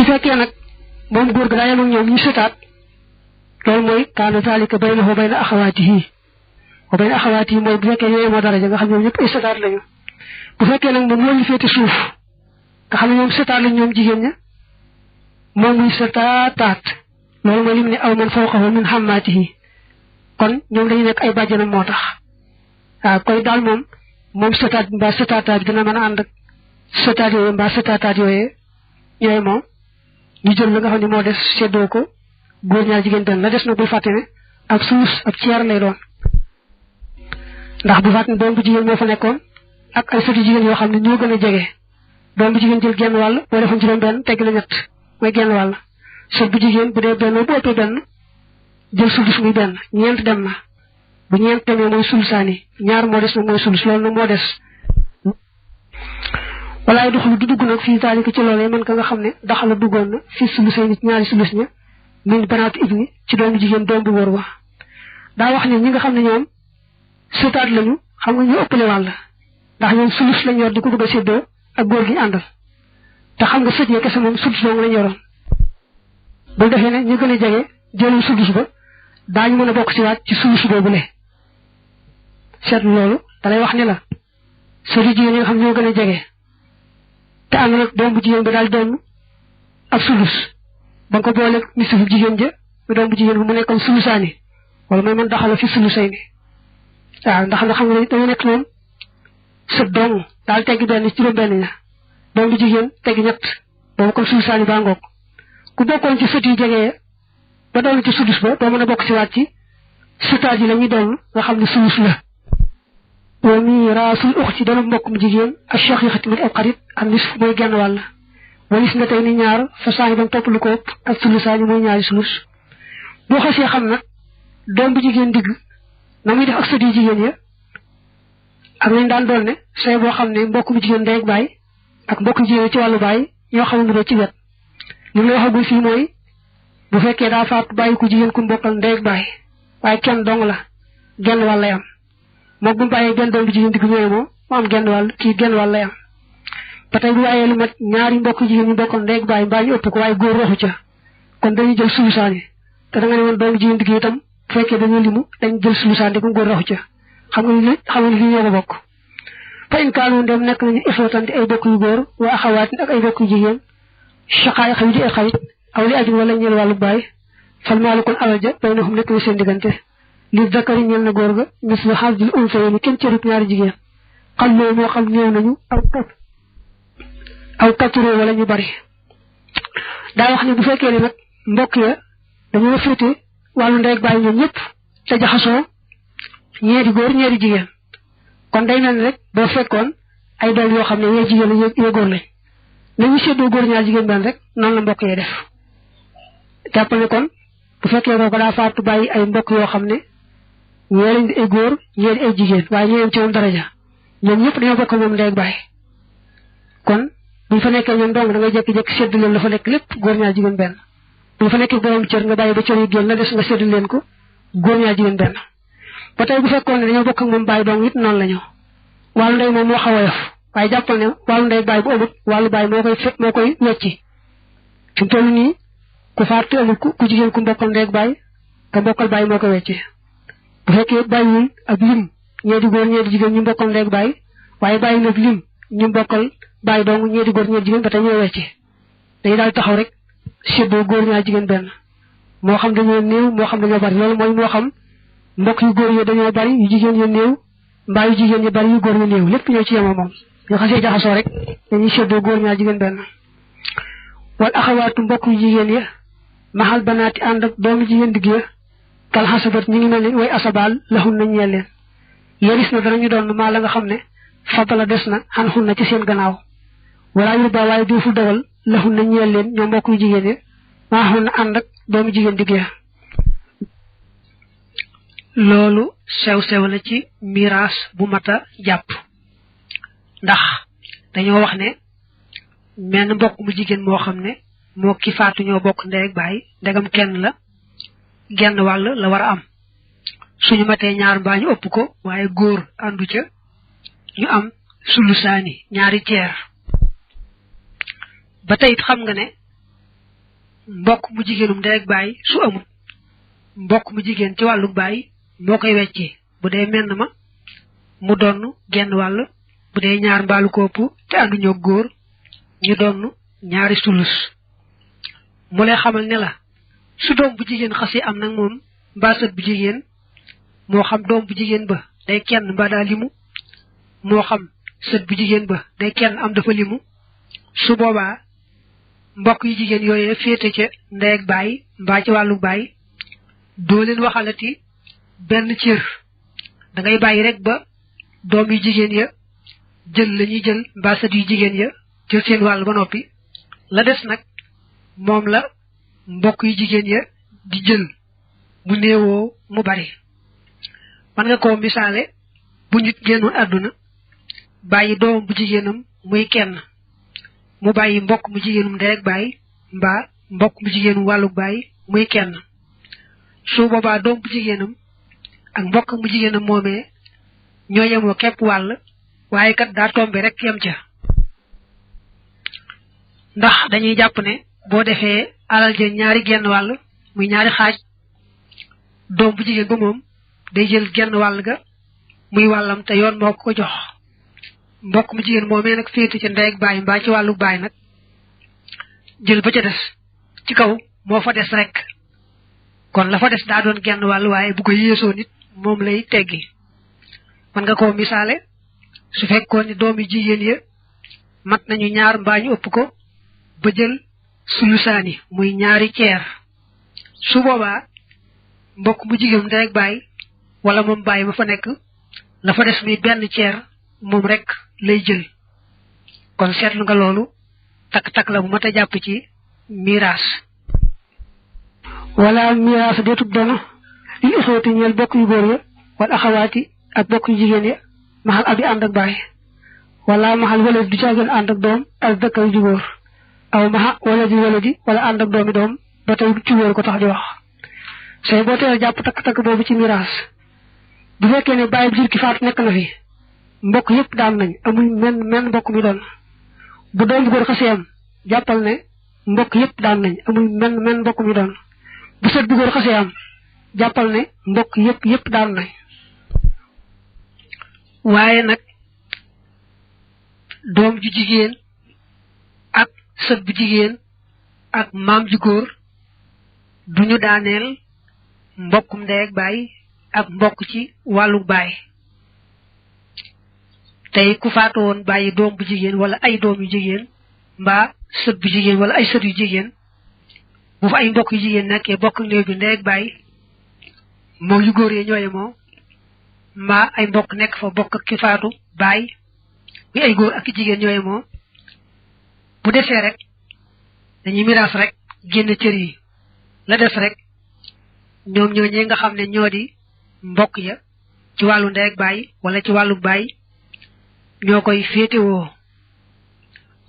su fekkee nag moom góor ga daa yemoon ñoom ñu sëtaat loolu mooy kaana zalika baynahu wa bayna axawaatihi wa bayna axawaatihi mooy bu fekkee ñooy moo daraja nga xam ne ñoom ñëpp ay sëtaat lañu bu fekkee nag moom moo ñu féete suuf nga xam ne ñoom sëtaat lañ ñoom jigéen ña moom muy sëtaataat loolu mooy lim ne aw man fawqahu min xammaatihi kon ñoom dañu nekk ay bàjjanam moo tax waaw koy daal moom sëtaat bi mbaa sëtaataat bi dina mën a ànd ak sëtaat yooyu mbaa sëtaataat yooyu moom ñu jël la nga xam ne moo des séddoo ko góor ñaar jigéen benn la des na bul fàtte ne ak suus ab ceer lay doon ndax bu fàtte ne doom bu jigéen moo fa nekkoon ak ay sëti jigéen yoo xam ne ñoo gën a jege doom bu jigéen jël genn wàll boo defoon juróom benn tegg la ñett mooy genn wàll sët bu jigéen bu dee benn bu ëppee benn jël sulus muy benn ñeent dem na bu ñeent demee mooy sulusaani ñaar moo des nag mooy sulus loolu nag moo des walaay doxalu du dugg nag fii taalika ci loolee man ka nga xam ne daxala duggoon na fii sulusay nit ñaari sulus ña min banaatu ibni ci doomu jigéen doom bu wóor wa daa wax ne ñi nga xam ne ñoom sëtaat lañu xam nga ñu ëppale wàll ndax ñoom sulus lañ yor di ko bëgg a séddoo ak góor gi àndal te xam nga sët ya kese moom sulus dong lañ yoroon bu defee ne ñu gën a jege jëlul sulus ba daañu mën a bokk si waat ci sulus boobu le seetlu loolu dalay wax ne la sëti jigéen yi nga xam ñoo gën a jege te am nag doom bu jigéen ba daal doon ak sulus ba nga ko booleeg nisfu jigéen ja mu doom bu jigéen bi mu nekkoon sulusaani wala mooy man daxala fi sulusay ni waaw ndax nga xam ne dañu nekk moom sët dong daal tegg benn ci juróom benn ña doom bu jigéen tegg ñett boobu kon sulusaani baa ngoog ku bokkoon ci sët yu jege ba doon ci sulus ba doo mën a bokk si waat ci sëtaat yi la ñuy doon nga xam ne sulus la wa miraasul uxti doon mbokk mu jigéen ak shaqiiqati mu ab xarit ak nisf mooy genn wàll walis nga tey ni ñaar fa saani bam topp lu ko ëpp ak sulusaani mooy ñaari sulus boo xasee xam nag doom bu jigéen digg na muy def ak sët yu jigéen ya ak nañ daan doon ne say boo xam ne mbokk mu jigéen ndey ak baay ak mbokk mu jigéen ci wàllu baay ñoo xam ne ci wet li mu la waxagul fii mooy bu fekkee daa faatu bàyyi ko jigéen ku mbokkal ndey ak baay waaye kenn dong la genn wàll lay am moom bu mu bàyyee benn doom bu jigéen digg ñëwee moom mu am genn wàll kii genn wàll lay am ba tey bu waaye lu mat ñaari mbokk jigéen ñu bokkoon ndey ak baay mbaa ñu ëpp ko waaye góor roxu ca kon dañuy jël sulusaani te da nga ne woon doomu jigéen digg itam bu fekkee dañoo limu dañ jël sulusaani comme góor roxu ca xam nga li ñoo ko bokk fa in kaanu ndem nekk nañu ifootan di ay bokk yu góor wa axawaatin ak ay bokk yu jigéen chaqaay xaw di ay xarit aw li ajum wala ñeel wàllu baay fal maalu kon alal ja bay na xum nekk na seen diggante li zakari ñeel na góor ga mis lu xaas dil unsayni kenn cërub ñaari jigéen xam loo moo xam ñëw nañu aw katturoo wala ñu bari daa wax ne bu fekkee ne nag mbokk ya dañoo féete wàllu ndey ak baay ñoom ñëpp te jaxasoo ñeeri góor ñeeri jigéen kon day mel ni rek boo fekkoon ay doom yoo xam ne yee jigéen la yee góor lañ nañu séddoo góor ñaar jigéen benn rek noonu la mbokk yee def jàppal ne kon bu fekkee kooku daa faatu bàyyi ay mbokk yoo xam ne ñee lañ di ay góor ñee di ay jigéen waaye ñee ci woon daraja ñoom ñëpp dañoo bokk moom ndey ak baay kon buñ fa nekkee ñoom dong da ngay jékki-jékki sédd leen la fa nekk lépp góor ñaar jigéen benn buñ fa nekkee borom cër nga bàyyi ba cër yi génn la des nga sédd leen ko góor ñaar jigéen benn ba tey bu fekkoon ne dañoo bokk ak moom baay dong it noonu la ñu wàllu ndey moom moo xaw a yof waaye jàppal ne wàllu ndey baay bu amut wàllu baay moo koy wecci fi mu toll nii ku faatu amul ku jigéen ku mbokkal ndey ak baay te mbokkal baay moo koy wecci bu fekkee bàyyiwul ak lim ñee di góor ñee di jigéen ñu mbokkal ndey ak baay waaye bàyyi nag lim ñu mbokkal baay dong ñee di góor ñee di jigéen ba tey ñoo wecci dañuy daal taxaw rek séddoo góor ñaar jigéen benn moo xam dañoo néew moo xam dañoo bari loolu mooy moo xam mbokk yu góor yi dañoo bari yu jigéen yu néew mbaa yu jigéen yu bari yu góor yu néew lépp ñoo ci yemoo moom ñu xasee jaxasoo rek dañuy séddoo góor ñaar jigéen benn wal axawaatu mbokk yu jigéen ya maxal banaati ànd ak doomu jigéen digg ya kal xasabat ñu ngi mel ni way asabaal laxun na ñeel leen yoris na danañu doon maa la nga xam ne fadala des na xan xun na ci seen gannaaw wala yu ba waaye duufu dogal laxun na ñeel leen ñoom mbokk yu jigéen ya maa xun na ànd ak doomu jigéen digg ya loolu sew-sew la ci miraas bu mata jàpp ndax dañoo wax ne menn mbokk mu jigéen moo xam ne moo ki faatu ñoo bokk ndey ak baay ndegam kenn la genn wàll la war a am suñu matee ñaar mbaa ñu ëpp ko waaye góor àndu ca ñu am sulusaani ñaari ceer ba tey it xam nga ne mbokk mu jigéenum ndey ak baay su amul mbokk mu jigéen ci wàllu baay moo koy wecci bu dee menn ma mu donn genn wàll bu dee ñaar mbaalu kopp te ànduñoo góor ñu donn ñaari sulus mu lay xamal ne la su doom bu jigéen xasi am nag moom mbaa sët bu jigéen moo xam doom bu jigéen ba day kenn mbaa daa limu moo xam sët bu jigéen ba day kenn am dafa limu su boobaa mbokk yu jigéen yooyee féete ca ndey ak baay mbaa ci wàllu baay doo leen waxalati benn cër da ngay bàyyi rek ba doom yu jigéen ya jël la ñuy jël mbaa sët yu jigéen ya jël seen wàll ba noppi la des nag moom la mbokk yu jigéen ya di jël mu néewoo mu bari man nga ko misaale bu nit génnoon àdduna bàyyi doom bu jigéenam muy kenn mu bàyyi mbokk mu jigéenum ndey ak baay mbaa mbokk mu jigéenum wàllu baay muy kenn su boobaa doom bu jigéenam ak mbokk mu jigéenam moomee ñoo yemoo képp wàll waaye kat daa tombe rek yem ca ndax dañuy jàpp ne boo defee alal ja ñaari genn wàll muy ñaari xaaj doom bu jigéen ba moom day jël genn wàll ga muy wàllam te yoon moo ko jox mbokk mu jigéen moomee nag féete ca ndey ak baay mbaa ci wàllu baay nag jël ba ca des ci kaw moo fa des rek kon la fa des daa doon genn wàll waaye bu ko yéesoo nit moom lay teggi man nga koo misaale su fekkoon ni doom yu jigéen ya mat nañu ñaar mbaa ñu ëpp ko ba jël sulusaani muy ñaari ceer su boobaa mbokk mu jigéen ndey ak baay wala moom baay ma fa nekk la fa des muy benn ceer moom rek lay jël kon seetlu nga loolu takk-takk la bu mat a jàpp ci miraas wala miraas deetub dono lil ixwati ñeel bokk yu góor ya wala axawaati ak bokk yu jigéen ya maxal abi ànd ak baay wala maxal walad du caagen ànd ak doom ak dëkkal ju góor aw maxa waladi wala ànd ak doomi doom ba tey ci góor ko tax di wax say boo teel jàpp takk-takk boobu ci miraas bu fekkee ne bàyyi bu jur ki faatu nekk na fi mbokk yëpp daan nañ amul men mbokk mi doon bu doom bu góor xasee am jàppal ne mbokk yëpp daan nañ amul men mbokk mi doon bu sët bu góor xasee am jàppal ne mbokk yëpp daan nañ waaye nag doom ju jigéen ak sët bu jigéen ak maam ju góor duñu daaneel mbokkum ndey ak baay ak mbokk ci wàllu baay tey ku faatu woon bàyyi doom bu jigéen wala ay doom yu jigéen mbaa sët bu jigéen wala ay sët yu jigéen bu fa ay mbokk yu jigéen nekkee bokk néew bi ndey ak baay moo yu góor yee ñooye moo mbaa ay mbokk nekk fa bokk ak ki faatu baay bi ay góor ak jigéen ñooye moo bu defee rek dañuy miraas rek génn cër yi la def rek ñoom ñooñee nga xam ne ñoo di mbokk ya ci wàllu ndey ak baay wala ci wàllu baay ñoo koy féetewoo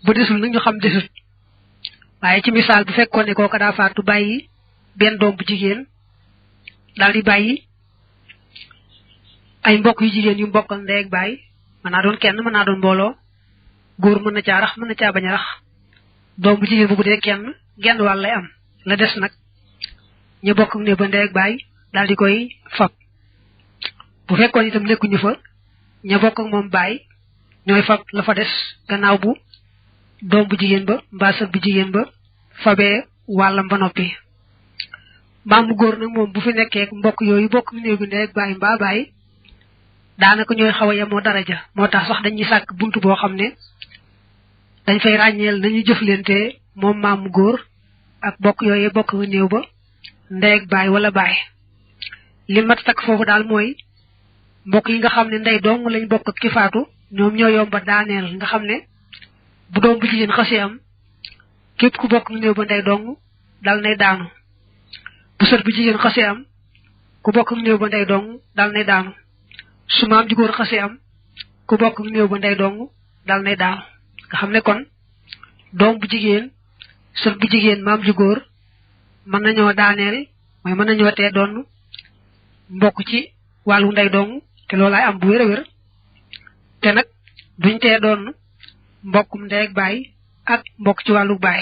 bu desul nag ñu xam desut waaye ci misaal bu fekkoon ne kooka daa faatu bàyyi benn doom bu jigéen daal di bàyyi ay mbokk yu jigéen yu mbokkal ndey ak baay mën naa doon kenn mën naa doon mbooloo góor mën na caa rax mën na caa bañ a rax doom bu jigéen bu bu dee kenn genn wàll lay am la des nag ñu bokk ne ba ndey ak baay daal di koy fab bu fekkoon itam nekkuñu fa ña bokk ak moom baay ñooy fab la fa des gannaaw bu doom bu jigéen ba mbaa sët bu jigéen ba fabee wàllam ba noppi maam bu góor nag moom bu fi nekkee mbokk yooyu bokk néew bi ndey ak baay mbaa baay daanaka ñooy xaw a yemoo daraja moo tax sax dañuy sàkk bunt boo xam ne dañ fay ràññeel nañu jëflante moom maam mu góor ak bokk yooyu bokk néew ba ndey ak baay wala baay li mat takk foofu daal mooy mbokk yi nga xam ne ndey dong lañ bokk ak ki faatu ñoom ñoo yomba daaneel nga xam ne bu doom bu jigéen xasee am képp ku bokk néew ba ndey dong dal nay daanu bu sët bu jigéen xasee am ku bokk néew ba ndey dong dal nay daanu su maam ju góor xasee am ku bokk néew ba ndey dong dal nay daanu nga xam ne kon doom bu jigéen sët bu jigéen maam ju góor mën nañoo daaneel mooy mën nañoo tee doon mbokk ci wàllu ndey dong te loolaay am bu wér a wér te nag duñ tee doon mbokkum ndey ak baay ak mbokk ci wàllu baay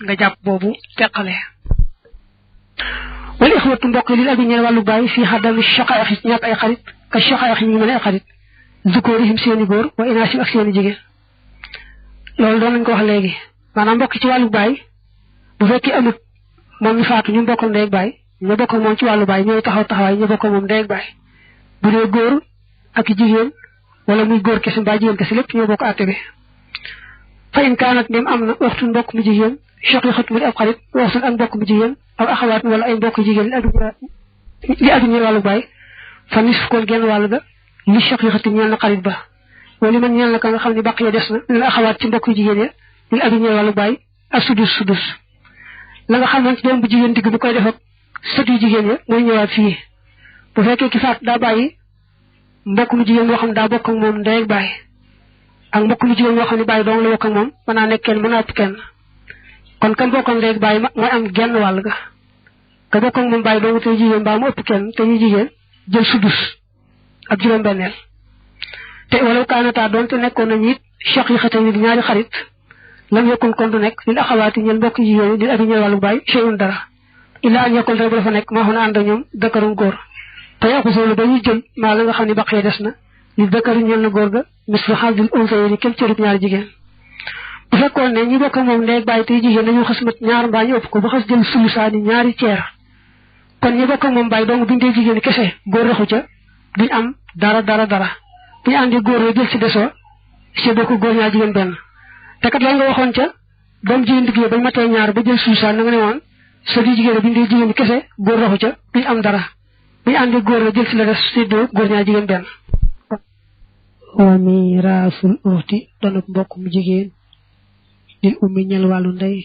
nga jàpp boobu teqale wal ixwatu mbokk lil abi ñeel wàllu bàyyi fii xaddami shaqaaix ñàkk ay xarit ka shaqaaix ñu mën ay xarit zukurihim seeni góor wa inaasim ak seeni jigéen loolu doon nañ ko wax léegi maanaam mbokk ci wàllu bàyyi bu fekkee amut moom mi faatu ñu bokkal ndey ak bàyyi ñu bokkal moom ci wàllu bàyyi ñooy taxaw taxawaay ñu bokkal moom ndey ak bàyyi bu dee góor ak jigéen wala muy góor kese mbaa jigéen kese lépp ñoo bokk àtte bi fa in kaanat dem am na waxtu mbokk mu jigéen shaqiiqat mu di ab xarit waxtu ak mbokk mu jigéen aw axawaat wala ay mbokk jigéen li abi ñeel wàllu bàyyi fa nisf kon genn wàll ga li shaqiiqati ñeel na xarit ba wala man ñeel na ka nga xam ne baq ya des na li axawaat ci mbokk jigéen ya li abi ñeel wàllu bàyyi ak sudus la nga xam ne ci doom bu jigéen digg bu koy def ak sët yu jigéen ya mooy ñëwaat fii bu fekkee ki faat daa bàyyi mbokk mu jigéen moo xam ne daa bokk ak moom ndey ak bàyyi ak mbokk mu jigéen moo xam ne bàyyi dong la bokk ak moom mën naa nekk kenn mën naa ëpp kenn kon kam bokk ak ndey ak bàyyi mooy am genn wàll ga ka bokk ak moom bàyyi dong te jigéen mbaa mu ëpp kenn te ñu jigéen jël sudus ak juróom-benneel te wala kaanataa doonte nekkoon nañu it shaqiiqatan yi ñaari xarit lam yekkul kon du nekk lil axawaati ñeel mbokk jigéen lil abi ñeel wàllu bàyyi shay'un dara illaa an yekkul rek bu dafa nekk maa xun ànd ak ñoom dëkkarum góor te yaxusoolu ba ñu jël maa la nga xam ne baqee des na li dëkkari ñeel na góor ga mislu xaadil unsayni kem cërub ñaari jigéen bu fekkoon ne ñi bokk moom ndey ak bàyyi tey jigéen dañu xas mat ñaar mbaa ñu ëpp ko ba xas jël sulusaani ñaari ceer kon ñi bokk moom bàyyi dong buñu dee jigéen kese góor raxu ca duñ am dara bu ñu àndee góor la jël ci desoo séddoo ko góor ñaar jigéen benn te kat la nga waxoon ca doom jigéen diggee bañ matee ñaar ba jël suusaan na nga ne woon sa di jigéen buñu dee jigéen kese góor raxu ca duñ am dara bu ñu àndee góor la jël ci la des séddoo góor ñaar jigéen benn wa miraasul uxti donop mbokk mu jigéen lil ummi ñel wàllu ndey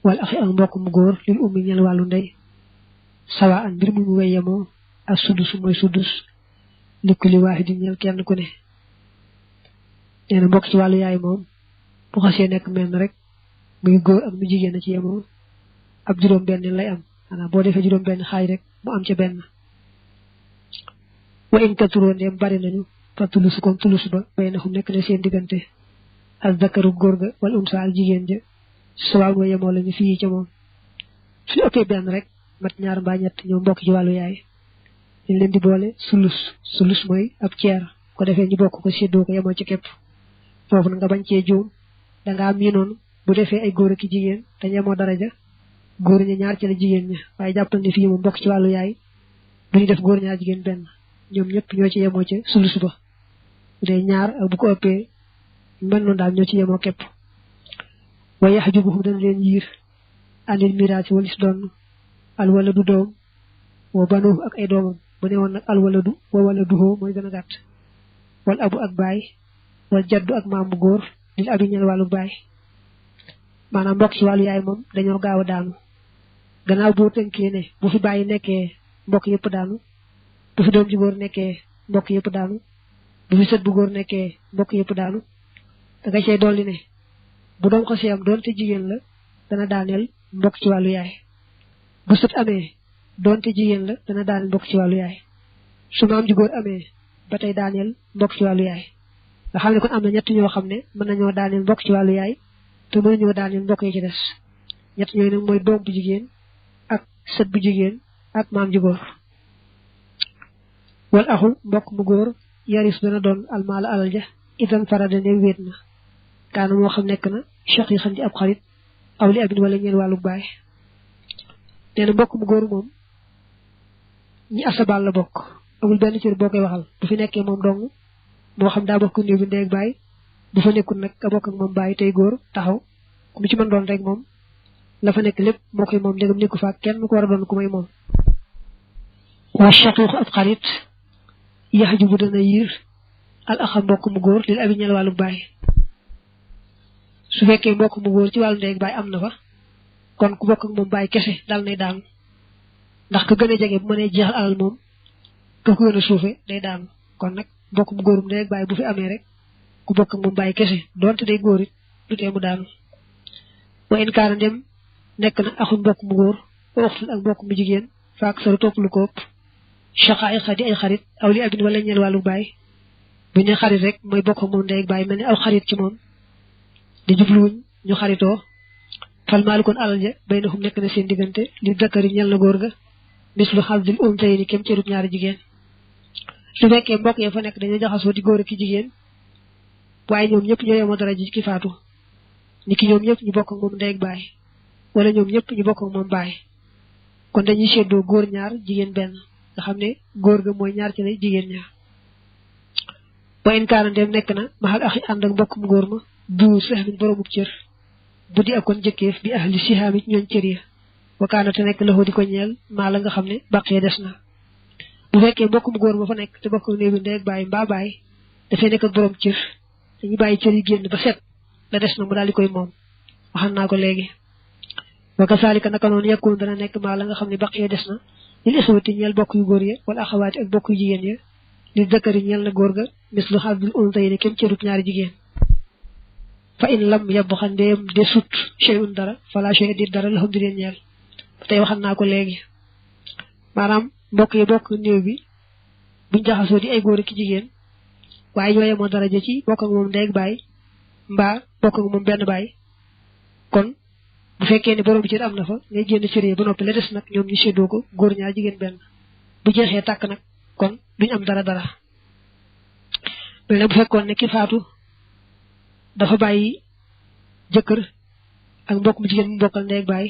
wala axi ak mbokk mu góor lil ummi ñel wàllu ndey sawa an mbir mu way yemoo ak sudus mooy sudus li kulli waahidin ñel kenn ku ne nee na mbokk ci wàllu yaay moom bu xasee nekk mel rek muy góor ak mu jigéen a ci yemoo ab juróom benn lay am maanaam boo defee juróom benn xaaj rek mu am ca benn wa in katuroo ndeem bari nañu fa tulus comme tulus ba bay na xum nekk ne seen diggante ak zakaru góor ga wala unsa ak jigéen ja sawaab wa yemoo lañu fii ca moom suñu ëppee benn rek mat ñaar mbaa ñett ñoom mbokk ci wàllu yaay ñu leen di boole sulus mooy ab ceer ko defee ñu bokk ko séddoo ko yemoo ci képp foofu na nga bañ cee juum dangaa miinoon bu defee ay góor ak jigéen te yemoo daraja góor ña ñaar ci la jigéen ña waaye jàppal ne fii moom mbokk ci wàllu yaay duñu def góor ñaar jigéen benn ñoom ñëpp ñoo ci yemoo ca sulus ba bu dee ñaar ak bu ko ëppee mel noonu daal ñoo ci yemoo képp waaye yaxjubuhum dana leen yiir anil miraasi walis doon al waladu doom wa banuhu ak ay doomam bu ne woon nag al waladu wa waladuhu mooy gën a gàtt wal abu ak baay wal jaddu ak maam bu góor lil abi ñel wàllu baay maanaam mbokk ci wàllu yaay moom dañoo gaaw a daanu gannaaw boo tënkee ne bu fi bàyyi nekkee mbokk yëpp daanu bu fi doom ji góor nekkee mbokk yëpp daanu bu fi sët bu góor nekkee mbokk yëpp daanu da nga cey dolli ne bu doom xasee am doonte jigéen la dana daaneel mbokk ci wàllu yaay bu sët amee doonte jigéen la dana daaneel mbokk ci wàllu yaay su maam ji góor amee ba tey daaneel mbokk ci wàllu yaay nga xam ne kon am na ñett ñoo xam ne mën nañoo daaneel mbokk ci wàllu yaay te mën nañoo daaneel mbokk yi ci des ñett ñooyu nag mooy doom bu jigéen ak sët bu jigéen ak maam ji góor wal axu mbokk mu góor yaris dana doon almaala alal ja itam farada ne wéet na kaana moo xam nekk na shaqiiqan di ab xarit aw li abin wala ñeen wàllu baay nee na mbokk mu góor moom ñi asabal la bokk amul benn cër boo koy waxal bu fi nekkee moom dong moo xam daa bokk néew bi ndey ak baay bu fa nekkul nag ka bokk ak moom baay tey góor taxaw ku mu ci mën doon rek moom la fa nekk lépp moo koy moom ndegam nekku fa kenn ko war a doon ku may moom wa shaqiiqu ab xarit yaxjubu dana yiir al axa mbokk mu góor lil abi ñel wàllu baay su fekkee mbokk mu góor ci wàllu ndey ak baay am na fa kon ku bokk ak moom baay kese dal nay daanu ndax ka gën a jege bu mënee jeexal alal moom ka ko gën a suufe day daanu kon nag mbokk mu góorum ndey ak baay bu fi amee rek ku bokk ak moom baay kese donte day góor it du tee mu daanu wa in kaana dem nekk na axul mbokk mu góor wa uxtul ak mbokk mu jigéen faak sara topp lu ko ëpp shaqaa'iqa di ay xarit aw li abin wala ñeel wàllu baay bu ne xarit rek mooy bokk ak moom ndey ak baay mel ni aw xarit ci moom di jubluwuñ ñu xaritoo fal maalikon alal ja baynahum nekk na seen diggante li dakari ñel na góor ga mislu xasdil untayni kem ci rut ñaari jigéen su fekkee mbokk ya fa nekk dañu jaxasoo di góor ak jigéen waaye ñoom ñëpp ñoo yemoo dara ji ki faatu ni ki ñoom ñëpp ñu bokk ak moom ndey ak baay wala ñoom ñëpp ñu bokk ak moom baay kon dañuy seddoo góor ñaar jigéen benn nga xam ne góor ga mooy ñaar ci lay jigéen ñaar ba in kaana dem nekk na maxal axi ànd ak mbokkum góor ma du sahmin boromub cër bu di akon jëkkeef bi ahli sihaami ñooñ cër ya wa kaana te nekk loxo di ko ñeel maa la nga xam ne baqee des na bu fekkee mbokkum góor ma fa nekk te bokk néew bi ndey ak baay mbaa baay dafay nekk ak borom cër dañuy bàyyi cër yi génn ba set la des na mu daal di koy moom waxan naa ko léegi wa kasaalika naka noonu yekkoon dana nekk maa la nga xam ne baqee des na lil ixwati ñeel bokk yu góor ya wala axawaati ak bokk yu jigéen ya li dakari ñeel na góor ga mislu xasdil untayni kem cërub ñaari jigéen fa in lam yabbu xandeem de sut shay'un dara fala shay di dara la xam di leen ñeel tey waxan naa ko léegi maanaam mbokk yi bokk néew bi buñ jaxasoo di ay góor ak jigéen waaye ñoo yemoo daraja ci bokk ak moom ndey ak baay mbaa bokk ak moom benn baay kon bu fekkee ne borom cër am na fa ngay génn cëree ba noppi la des nag ñoom ñu séddoo ko góor ñaar jigéen benn bu jeexee tàkk nag kon duñ am dara mel ne bu fekkoon ne ki faatu dafa bàyyi jëkkër ak mbokk mu jigéen mu bokkal ndey ak baay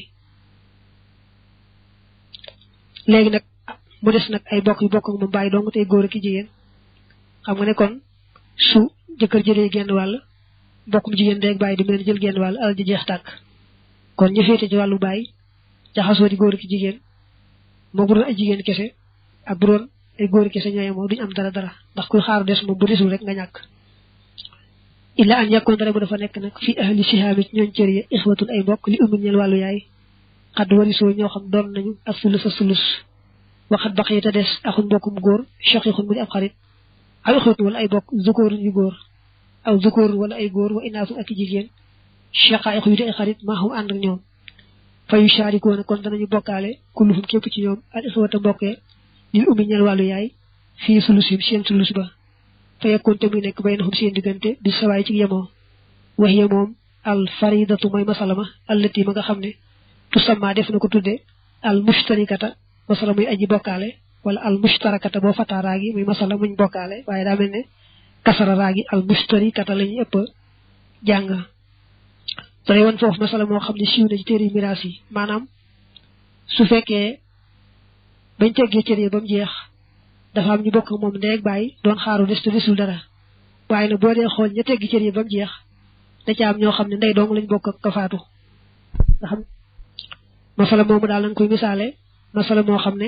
léegi nag mu des nag ay bokk yu bokk ak moom baay dong tey góor ak jigéen xam nga ne kon su jëkkër jëlee genn wàll mbokk mu jigéen ndey ak baay di mel jël genn wàll alal ji jeex tàkk kon ñu féete ci wàllu baay jaxasoo di góor ak jigéen moo bu doon ay jigéen kese ak bu doon ay góor kese ñooy moo duñ am dara ndax kuy xaaru des moom bu desul rek nga ñàkk illa an yàkkoon dara bu dafa nekk nag fii ahli sihaami ñooñ cër yi ixwatun ay mbokk li umul ñeel wàllu yaay xadd warisoo ñoo xam doon nañu ak sulus a sulus waxat baqi te des axun mbokkum góor shaqiqun mu di ab xarit aw ixwatun wala ay bokk zukoorun yu góor aw zukoorun wala ay góor wa inaasun ak jigéen shaqaa'iq yu di ay xarit maa xam ànd ak ñoom fa yu shaarikoona kon danañu bokkaale kulluhum képp ci ñoom al ixwata mbokkee lil ummi ñeel wàllu yaay fii sulus yi seen sulus ba fa yekkoon te muy nekk baynahum seen diggante bi sawaay ci yemoo wax ye moom al faridatu mooy masalama allati ma nga xam ne tusamma def na ko tudde al mushtarikata masala muy aji bokkaale wala al mushtarakata boo fataa raagi muy masala muñ bokkaale waaye daa mel ne kasara raagi al mushtarikata la ñuy ëpp jàng dana woon foofu masala moo xam ne siiw na ci téere miraas yi maanaam su fekkee bañ teggee cër yi ba mu jeex dafa am ñu bokk moom ndey ak baay doon xaaru des te desul dara waaye nag boo dee xool ña teggi cër yi ba mu jeex da ca am ñoo xam ne ndey dong lañ bokk ak ka faatu nga xam masala moomu daal lañ koy misaale masala moo xam ne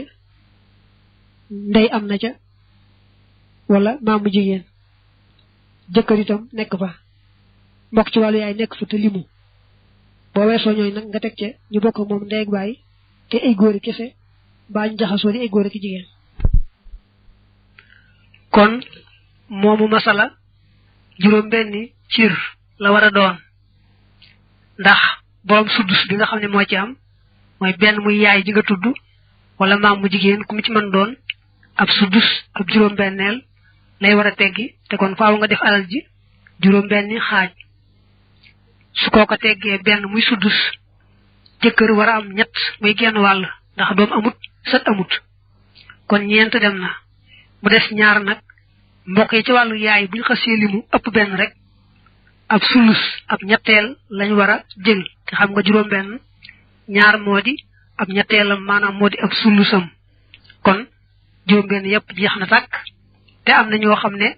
ndey am na ca wala maamu jigéen jëkkër itam nekk fa mbokk ci wàllu yaay nekk fa te limu boo weesoo ñooy nag nga teg ca ñu bokk moom ndey ak baay te ay góori kese mbaa ñu jaxasoo di ay góor ak jigéen kon moomu masala juróom benni cir la war a doon ndax borom suddus bi nga xam ne moo ci am mooy benn muy yaay ji nga tudd wala maam mu jigéen ku mu ci mën doon ab suddus ab juróom benneel lay war a teggi te kon faaw nga def alal ji juróom benni xaaj su kooko teggee benn muy suddus jëkkër war a am ñett muy genn wàll ndax doom amut sët amut kon ñeent dem na mu des ñaar nag mbokk yi ci wàllu yaay buñ xasee limu ëpp benn rek ab sulus ab ñetteel lañ war a jël te xam nga juróom benn ñaar moo di ab ñetteelam maanaam moo di ab sulusam kon juróom benn yépp jeex na tàkk te am na ñoo xam ne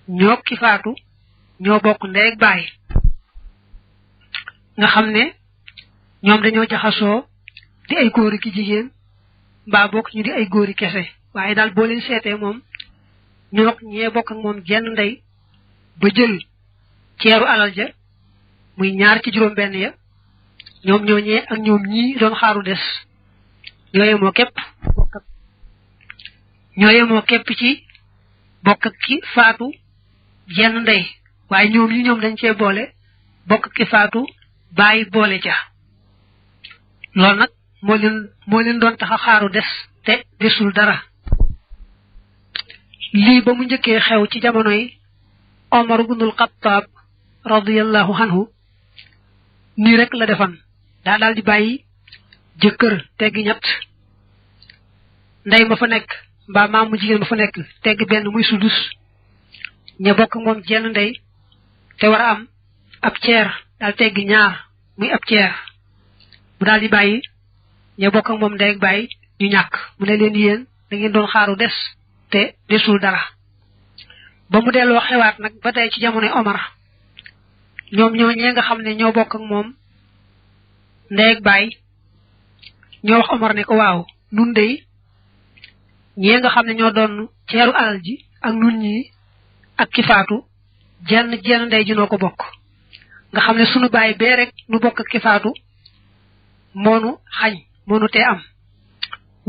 ñoo ki faatu ñoo bokk ndey ak baay nga xam ne ñoom dañoo jaxasoo di ay góor ki jigéen mbaa bokk ñu di ay góori kese waaye daal boo leen seetee moom ñoo ñee bokk ak moom jenn ndey ba jël ceeru alal ja muy ñaar ci juróom benn ya ñoom ñooñee ak ñoom ñii doon xaaru des ñoo yemoo képp ci bokk ak ki faatu jenn ndey waaye ñoom ñi ñoom dañ cee boole bokk ak ki faatu bàyyi boole ca loolu nag moo leen doon tax a xaaru des te desul dara lii ba mu njëkkee xew ci jamonoy Omar ibnul Xattaab radiyallahu anhu nii rek la defan daal di bàyyi jëkkër teggi ñett ndey ma fa nekk mbaa maam mu jigéen ma fa nekk tegg benn muy sudus ña bokk moom jenn ndey te war a am ab ceer daal teggi ñaar muy ab ceer mu daal di bàyyi ña bokk moom ndey ak bàyyi ñu ñàkk mu ne leen yéen da ngeen doon xaaru des te desul dara ba mu delloo xewaat nag ba tey ci jamonoy Omar ñoom ñoo ñee nga xam ne ñoo bokk ak moom ndey ak bàyyi ñoo wax Omar ne ko waaw nun dey ñee nga xam ne ñoo doon ceeru alal ji ak nun ñi ak ki faatu jenn ndey ji noo ko bokk nga xam ne sunu bàyyi bee rek nu bokk ak ki faatu moonu xañ moonu tee am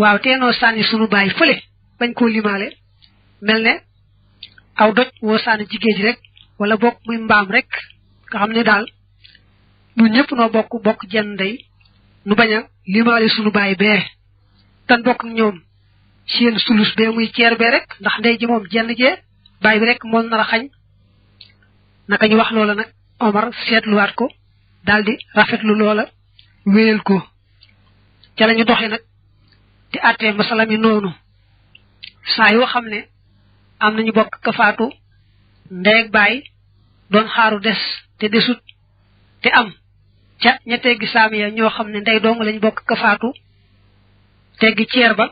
waaw tee noo sànni sunu bàyyi fële bañ koo limaale mel ne aw doj woo sànni jigéen ji rek wala bokk muy mbaam rek nga xam ne daal ñun ñëpp noo bokk jenn ndey nu bañ a limaale sunu bàyyi bee tan bokk ak ñoom seen sulus bee muy ceer bee rek ndax ndey ji moom jenn jee bàyyi bi rek moom nar a xañ naka ñu wax loola nag Omar seetluwaat ko daldi rafetlu loola wéyal ko ca lañu doxee nag di àttee masala mi noonu saa yoo xam ne am nañu bokk ka faatu ndey ak bàyyi doon xaaru des te desut te am ca ña teggi saam ya ñoo xam ne ndey dong lañ bokk ka faatu teggi ceer ba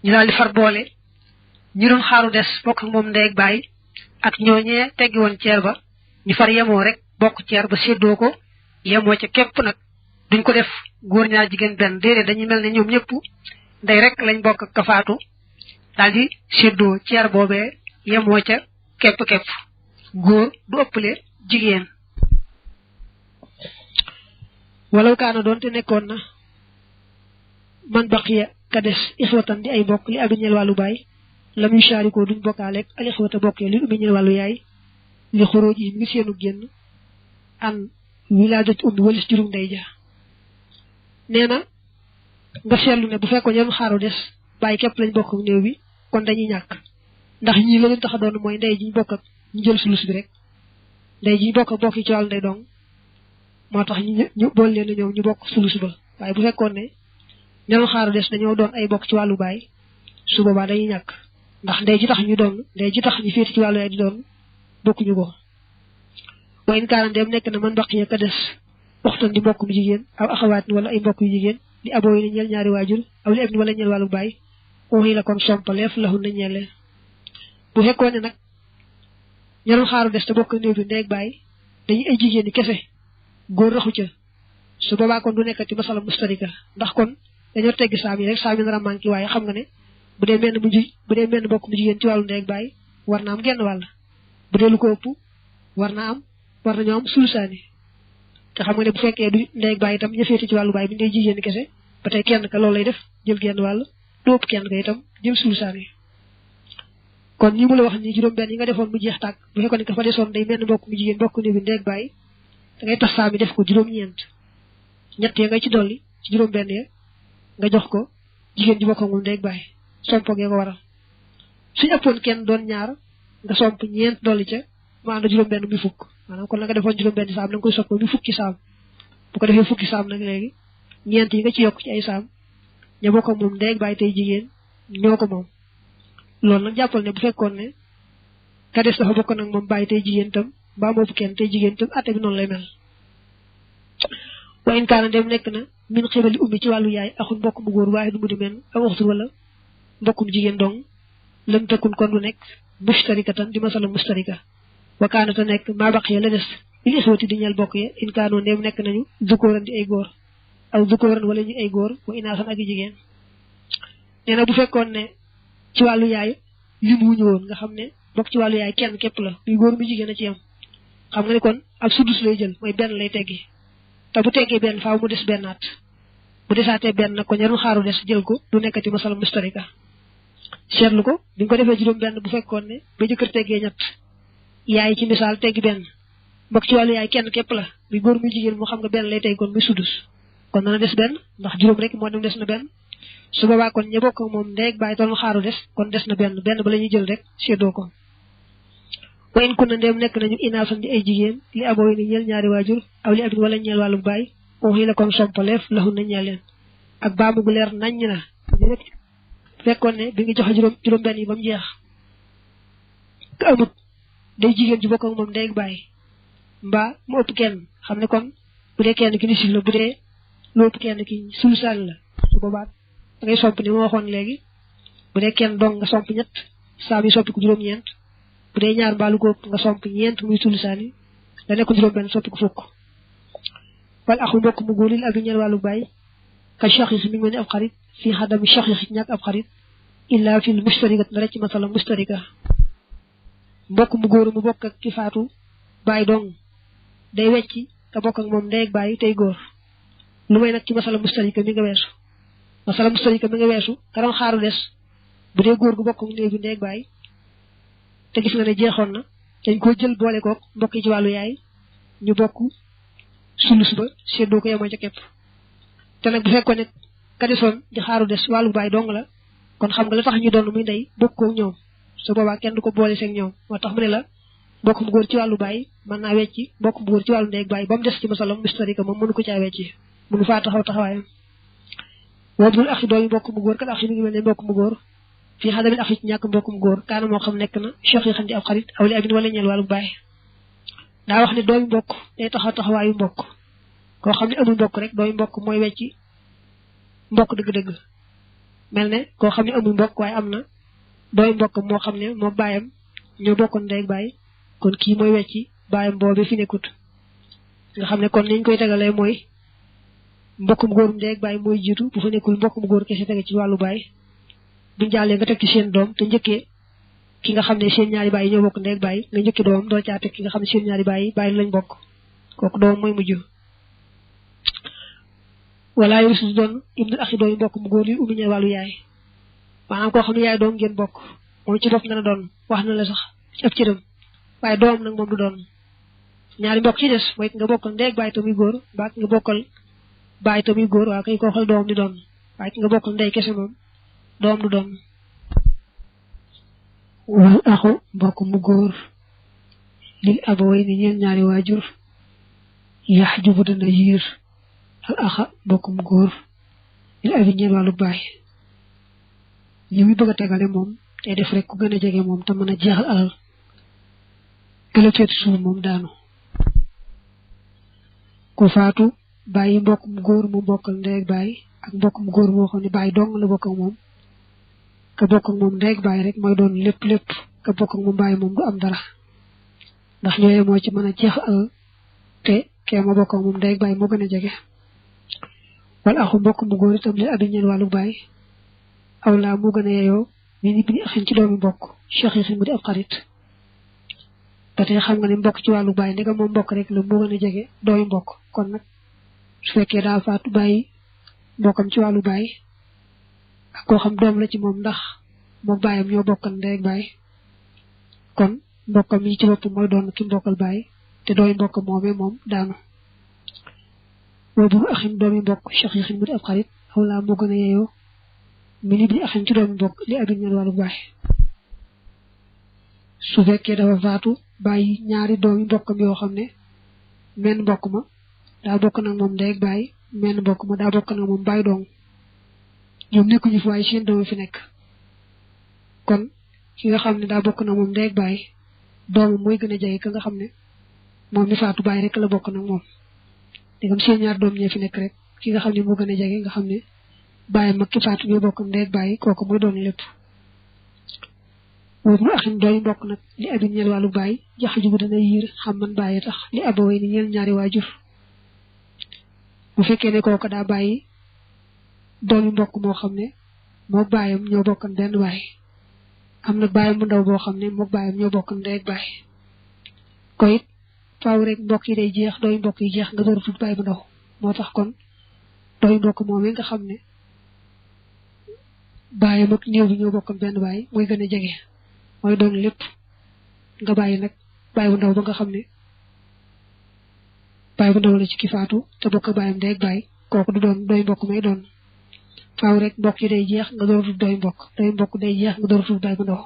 ñu daal di far boole ñi doon xaaru des bokk ak moom ndey ak bàyyi ak ñooñee teggi woon ceer ba ñu far yemoo rek bokk ceer ba séddoo ko yemoo ca képp nag duñ ko def góor ñaar jigéen benn déedéet dañuy mel ne ñoom ñëpp ndey rek lañ bokk ak ka faatu daal di séddoo ceer boobee yemoo ca képp góor du ëppale jigéen walaw kaana doon te nekkoon na man baqiya ka des ixwatan di ay bokk li abi ñeel wàllu baay lam yu saarikoo duñ bokkaaleeg al ixwata bokkee li ummi ñeel wàllu yaay li xuróoj yi ngi seenu génn an wilaadati ummi walis jurum ndey ja nee na nga seetlu ne bu fekkoon ñoom xaaru des bàyyi képp lañ bokk ak néew bi kon dañuy ñàkk ndax ñii la leen tax a doon mooy ndey ji ñu bokk ak ñu jël sulus bi rek ndey ji ñu bokk ak bokk yi ci wàllu ndey dong moo tax ñu bool leen ñoom ñu bokk sulus ba waaye bu fekkoon ne ñoom xaaru des dañoo doon ay bokk ci wàllu baay su boobaa dañuy ñàkk ndax ndey ji tax ñu doon ndey ji tax ñu féete ci wàllu yaay di doon bokkuñu ko wa in kaana dem nekk na man baqiya ka des waxtaan di mbokk mu jigéen aw axawaat wala ay mbokk yu jigéen di aboo yi ne ñeel ñaari waajur aw li ibni wala ñeel wàllu baay waxi la kon sompaleef laxul na ñeele bu fekkoon ne nag ñoom xaaru des te bokk néew bi ndey ak baay dañuy ay jigéen ñi kese góor raxu ca su boobaa kon du nekkati masala mustarika ndax kon dañoo teggi saam yi rek saam yi nar a manqué waaye xam nga ne bu dee menn bokk mu jigéen ci wàllu ndey ak baay war na am genn wàll bu dee lu ko ëpp war nañoo am sulusaani te xam nga ne bu fekkee du ndey ak baay itam ña féete ci wàllu baay bi ndey jigéen kese ba tey kenn ka loolu lay def jël genn wàll du ëpp kenn ka itam jël sulusaani kon ñi mu la wax ni juróom benn yi nga defoon mu jeex tàkk bu fekkoon ne ka fa desoon day menn bokk mu jigéen bokk néew bi ndey ak baay da ngay tax saa mi def ko juróom-ñeent ñett ya ngay ci dolli ci juróom benn ya nga jox ko jigéen ji bokk ak moom ndey ak baay sompo gee ko waral suñu ëppoon kenn doon ñaar nga somp ñeent dolli ca mu ànd juróom benn muy fukk maanaam kon la nga defoon juróom benn saam da nga koy soppi muy fukki saam bu ko defee fukki saam nag léegi ñeent yi nga ci yokk ci ay saam ña bokk ak moom ndey ak baay tey jigéen ñoo ko moom loolu nag jàppal ne bu fekkoon ne ka des dafa bokk nag moom baay tey jigéen tam mbaa moo fu kenn tey jigéen tam atte bi noonu lay mel wa in kaana dem nekk na min xibali ummi ci wàllu yaay axun mbokk mu góor waaye du mu di men aw waxtul wala mbokkum jigéen dong lam tekkun kon du nekk mustarikatan di masala mustarika wa kaana te nekk maa baqiya la des il ixwati di ñeel bokk ya in kaanoo ndem nekk nañu dukóoran di ay góor aw dukóoran wala ñu ay góor wa inaasan ak i jigéen nee na bu fekkoon ne ci wàllu yaay lim wuñu woon nga xam ne bokk ci wàllu yaay kenn képp la muy góor mu jigéen a ci yam xam nga ne kon ab sudus lay jël mooy benn lay teggi te bu teggee benn faaw mu des bennaat bu desaatee benn nag ko ñaru xaaru des jël ko du nekkati masala mustarika seetlu ko bi nga ko defee juróom benn bu fekkoon ne ba jëkkër teggee ñett yaay ci misaal teggi benn bokk ci wàllu yaay kenn képp la muy góor mu jigéen moo xam nga benn lay tegg kon muy sudus kon dana des benn ndax juróom rek moo dem des na benn su boobaa kon ña bokk moom ndey ak baay doon xaaru des kon des na benn ba la ñuy jël rek séddoo ko wa in kunna ndéem nekk nañu inaasan di ay jigéen li aboo yi ni ñeel ñaari waajur aw li abin wala ñeel wàllu baay waxi la kon sompaleef laxu na ñeleen ak baamu gu leer naññ na rek fekkoon ne bi nga joxe juróom benn yi ba mu jeex ka amut day jigéen ji bokk ak moom ndey ak bàyyi mbaa mu ëpp kenn xam ne kon bu dee kenn ki nisif la bu dee lu ëpp kenn ki sulusaan la su boobaa da ngay somp ni ma waxoon léegi bu dee kenn dong nga somp ñett saa bi soppi ko juróom-ñeent bu dee ñaar mbaalu ko nga somp ñeent muy sulusaan yi da nekk juróom benn soppi ko fukk wal axu mbokk mu góor lil abi ñeel wàllu bàyyi ka shaxiix mi ngi mel ni ab xarit fii xadami shaxiix ñàkk ab xarit illa fil mustarikat na rek ci masala mustarika mbokk mu góor mu bokk ak ki faatu bàyyi dong day wecci te bokk ak moom ndey ak bàyyi tey góor lu may nag ci masala mustarika mi nga weesu masala mustarika mi nga weesu karam xaaru des bu dee góor gu bokk ak néeg bi ndey ak bàyyi te gis nga ne jeexoon na dañ koo jël boole kook mbokk yi ci wàllu yaay ñu bokk sulus ba seddoo ko yemoo ca képp te nag bu fekkoon ne ka desoon di xaaru des wàllu bàyyi dong la kon xam nga la tax ñu doon muy ndey bokk ko ñoom su boobaa kenn du ko boole seeg ñoom moo tax mu ne la mbokk mu góor ci wàllu bàyyi mën naa wecci mbokk mu góor ci wàllu ndey ak bàyyi ba mu des ci masalam mustarika moom mënu ko caa wecci mënu faa taxaw taxawaayam woobul axi doomi mbokk mu góor kat axi mi ngi mel ne mbokk mu góor fii xadamil axi ci ñàkk mbokk mu góor kaana moo xam nekk na cheikh yi xam di ab xarit aw li abin wala ñeel wàllu bàyyi daa wax ne doomi mbokk day taxaw taxawaayu mbokk koo xam ne amul mbokk rek doomi mbokk mooy wecci mbokk dëgg-dëgg mel ne koo xam ne amul mbokk waaye am na doomi mbokk moo xam ne moo baayam ñoo bokkoon ndey ak bàyyi kon kii mooy wecci baayam boobu fi nekkut nga xam ne kon niñ koy tegalee mooy mbokkum góorum ndey ak bàyyi mooy jiitu bu fa nekkul mbokkum góor kese tege ci wàllu bàyyi buñ jàllee nga teg ci seen doom te njëkkee ki nga xam ne seen ñaari bàyyi ñoo bokk ndey ak bàyyi nga njëkkee doomam doo caa teg ki nga xam ne seen ñaari bàyyi lañ bokk kooku doomam mooy mujj wala yow su doon ibnu axi dooyu mbokk mu góor li umi ñeel wàllu yaay maanaam koo xam ne yaay doom ngeen bokk moom ci bopp dana doon wax na la sax ci ab cëram waaye doomam nag moom du doon ñaari mbokk ci des mooy ki nga bokkal ndey ak bàyyi tamuy góor mbaa ki nga bokkal bàyyi tamuy góor waaw kay koo xal doomam di doon waaye ki nga bokkal ndey kese moom doom du doon wal axu mbokk mu góor lil abaway ni ñeen ñaari waajur yax jubu dana yiir al axa mbokk mu góor lil abi ñeen wàllu baay ñu muy bëgg a tegale moom te def rek ku gën a jege moom te mën a jeexal alal gëla féeti suuf moom daanu ku faatu bàyyi mbokk mu góor mu bokkal ndey ak baay ak mbokk mu góor moo xam ne baay dong la bokk ak moom ka bokk ak moom ndey ak baay rek mooy doon lépp ka bokk ak moom baay moom du am dara ndax ñooye moo ci mën a jeex alal te kee ma bokk ak moom ndey ak baay moo gën a jege wala axu mbokk mu góor itam li abi ñeen wàllu baay aw laa moo gën a yeyoo mi ni bi axin ci doomi mbokk cheikh yi mu di ab xarit ba tey xam nga ne mbokk ci wàllu baay ndegam moom mbokk rek la moo gën a jege doomi mbokk kon nag su fekkee daa faatu bàyyi mbokkam ci wàllu baay ak koo xam doom la ci moom ndax moom baayam ñoo bokkal ndey ak baay kon mbokkam yi ci bopp mooy doon ki mbokkal baay te doomi mbokk moomee moom daanu boobu axin doomi mbokk cheikh yi mu di ab xarit aw laa moo gën a yeyoo mi ni bi axin ci doomi mbokk li abin ñeen wàllu baay su fekkee dafa faatu bàyyi ñaari doomi mbokkam yoo xam ne menn mbokk ma daa bokk nag moom ndey ak baay menn mbokk ma daa bokk nag moom baay dong ñoom nekkuñu fi waaye seen doom fi nekk kon ki nga xam ne daa bokk nag moom ndey ak baay doomam mooy gën a jege ka nga xam ne moom mi faatu baay rek la bokk nag moom dégam seen ñaar doom ñee fi nekk rek ki nga xam ne moo gën a jege nga xam ne baay mag ki faatu ñoo bokk ndey ak baay kooku mooy doon lépp wóor mu axin dooy mbokk nag li abin ñeel wàllu baay jax jubu dana yiir xam man bàyyi tax li abaway ni ñeel ñaari waajur bu fekkee ne kooku daa bàyyi doomi mbokk moo xam ne moo baayam ñoo bokkan benn baay am na baayam mu ndaw boo xam ne moo baayam ñoo bokkan ndey ak baay ko it faaw rek mbokk yi day jeex doomi mbokk yi jeex nga door a tudd baay bu ndaw moo tax kon doomi mbokk moomee nga xam ne baayam ak néew bi ñoo bokkan benn baay mooy gën a jege mooy doon lépp nga bàyyi nag baay bu ndaw ba nga xam ne baay bu ndaw la ci ki faatu te bokk baayam ndey ak baay kooku du doon dooy mbokk may doon faaw rek mbokk yi day jeex nga door a tudd dooy mbokk day jeex nga door a tudd baay bu ndaw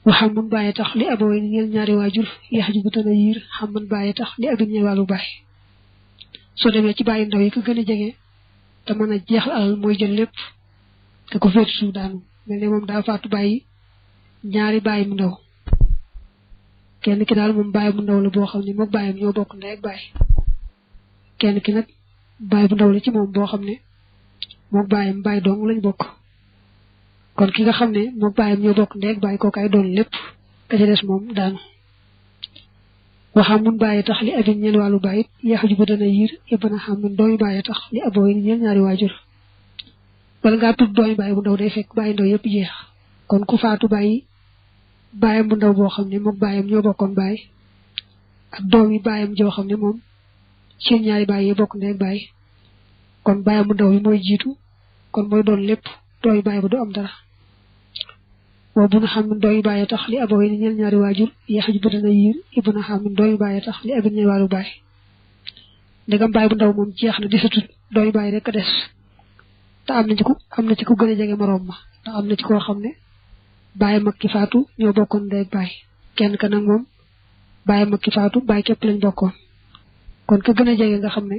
waxam man bàyyi tax li abaway ni ñeel ñaari waajur yax ji bu tën a yiir xam man bàyyi tax li abin ñeel wàllu baay soo demee ci bàyyi ndaw yi ko gën a jege te mën a jeexal alal mooy jël lépp te ko féetu suuf daanu mel ne moom daa faatu bàyyi ñaari bàyyi mu ndaw kenn ki daal moom bàyyi bu ndaw la boo xam ne moog bàyyam ñoo bokk ndey ak bàyyi kenn ki nag bàyyi bu ndaw la ci moom boo xam ne moog bàyyam bàyyi dong lañ bokk kon ki nga xam ne moog bàyyam ñoo bokk ndey ak bàyyi kooku ay doon lépp ka ca des moom daanu waxam mun bàyyi tax li abin ñeel wàllu bàyyit yaxaju ba dana yiir ibana xam mun doomi bàyyi tax li aboo yi ñeel ñaari waajur wala ngaa tudd doomi bàyyi bu ndaw day fekk bàyyi ndaw yëpp jeex kon ku faatu bàyyi bàyyam bu ndaw boo xam ne moog bàyyam ñoo bokkoon bàyyi ak doomi bàyyam joo xam ne moom seen ñaari bàyyi yi bokk ndey ak bàyyi kon bàyyam bu ndaw bi mooy jiitu kon mooy doon lépp doomi bàyyi ba du am dara wa bu na xam ne doomi bàyyi tax li aboo yi ñeel ñaari waajur yaxaju ba dana yiir ibana xam ne doomi bàyyi tax li abin ñeel wàllu bàyyi ndegam bàyyi bu ndaw moom jeex na disatut doomi bàyyi rek a des te am na ci ku gën a jege moroom ma te am na ci koo xam ne bàyyi mag ki faatu ñoo bokkoon ndey ak bàyyi kenn ka nag moom bàyyi mag ki faatu bàyyi képp lañ bokkoon kon ka gën a jege nga xam ne